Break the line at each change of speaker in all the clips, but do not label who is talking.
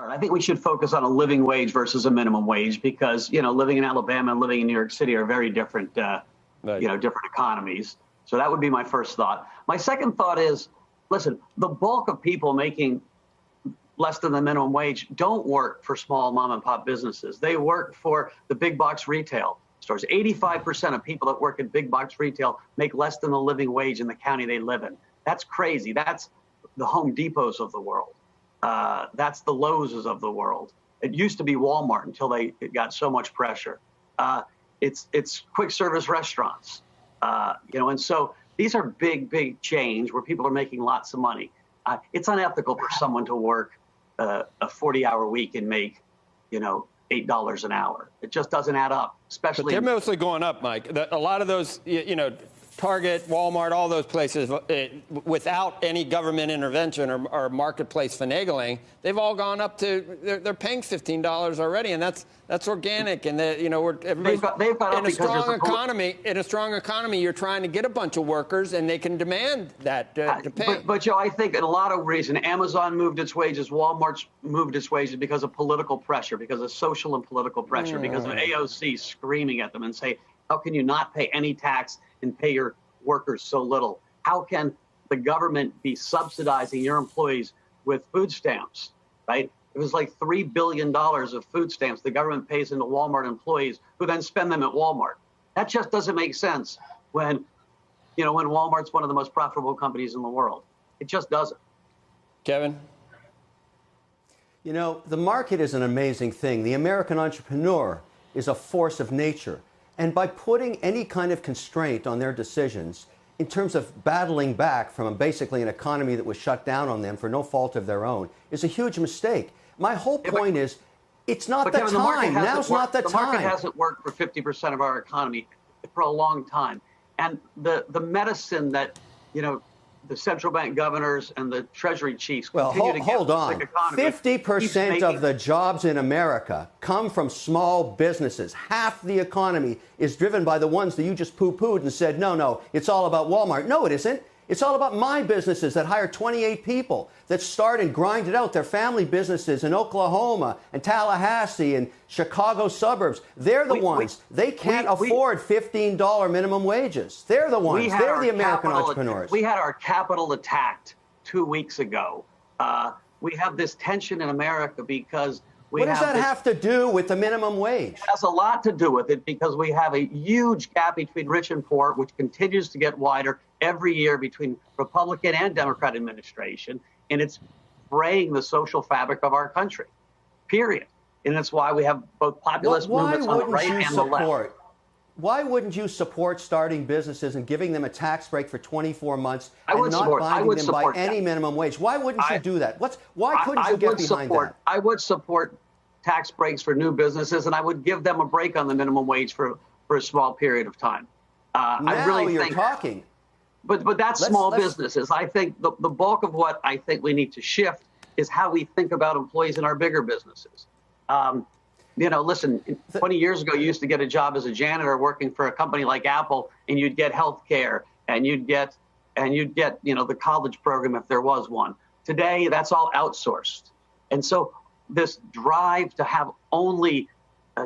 I think we should focus on a living wage versus a minimum wage because, living in Alabama and living in New York City are very different, different economies. So that would be my first thought. My second thought is, listen, the bulk of people making less than the minimum wage don't work for small mom and pop businesses. They work for the big box retail stores. 85% of people that work in big box retail make less than the living wage in the county they live in. That's crazy. That's the Home Depots of the world. That's the Lowe's of the world. It used to be Walmart until it got so much pressure. It's quick service restaurants, and so these are big chains where people are making lots of money. It's unethical for someone to work a 40-hour week and make, $8 an hour. It just doesn't add up, especially.
But they're mostly going up, Mike. A lot of those, Target, Walmart, all those places, without any government intervention or marketplace finagling, they've all gone up to, they're paying $15 already, and that's organic. And everybody's
they've got
in a strong economy. In a strong economy, you're trying to get a bunch of workers, and they can demand that to pay.
But Joe, I think in a lot of reasons, Amazon moved its wages, Walmart's moved its wages because of political pressure, because of social and political pressure, because of AOC screaming at them and say, how can you not pay any tax and pay your workers so little? How can the government be subsidizing your employees with food stamps, right? It was like $3 billion of food stamps the government pays into Walmart employees who then spend them at Walmart. That just doesn't make sense when Walmart's one of the most profitable companies in the world. It just doesn't.
Kevin?
The market is an amazing thing. The American entrepreneur is a force of nature. And by putting any kind of constraint on their decisions in terms of battling back from basically an economy that was shut down on them for no fault of their own is a huge mistake. My whole point is it's not the time. Now's not the time.
The market hasn't worked for 50% of our economy for a long time. And the medicine that, the central bank governors and the Treasury chiefs continue to get
hold on. 50% of the jobs in America come from small businesses. Half the economy is driven by the ones that you just poo-pooed and said, no, it's all about Walmart. No, it isn't. It's all about my businesses that hire 28 people, that start and grind it out, their family businesses in Oklahoma and Tallahassee and Chicago suburbs. They're the ones. They can't afford $15 minimum wages. They're the ones. They're the American entrepreneurs.
We had our capital attacked 2 weeks ago. We have this tension in America because
what does that have to do with the minimum wage?
It has a lot to do with it because we have a huge gap between rich and poor, which continues to get wider every year between Republican and Democrat administration, and it's fraying the social fabric of our country, period. And that's why we have both populist movements on the right and the left.
Why wouldn't you support starting businesses and giving them a tax break for 24 months and not binding them by any minimum wage? Why wouldn't you do that? Why couldn't you get behind that?
I would support tax breaks for new businesses, and I would give them a break on the minimum wage for a small period of time.
I really think you're talking.
But that's small businesses. I think the bulk of what I think we need to shift is how we think about employees in our bigger businesses. Listen, 20 years ago, you used to get a job as a janitor working for a company like Apple, and you'd get health care, and you'd get the college program if there was one. Today, that's all outsourced. And so this drive to have only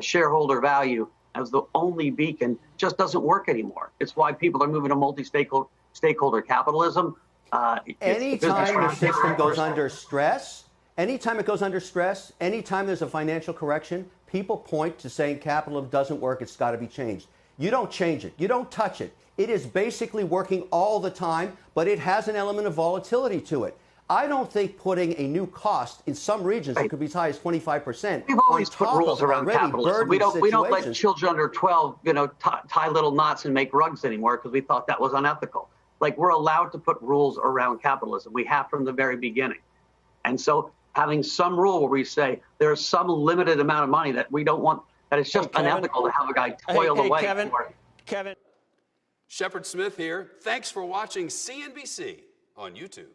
shareholder value as the only beacon just doesn't work anymore. It's why people are moving to multi-stakeholder capitalism.
Anytime the system goes under stress, anytime it goes under stress, anytime there's a financial correction, people point to saying capitalism doesn't work, it's got to be changed. You don't change it. You don't touch it. It is basically working all the time, but it has an element of volatility to it. I don't think putting a new cost in some regions that could be as high as 25%.
We've always put rules around capitalism. We don't let children under 12, tie little knots and make rugs anymore because we thought that was unethical. Like, we're allowed to put rules around capitalism. We have from the very beginning. And so having some rule where we say there's some limited amount of money that we don't want, that it's just unethical to have a guy toil away.
Kevin.
Shepard Smith here. Thanks for watching CNBC on YouTube.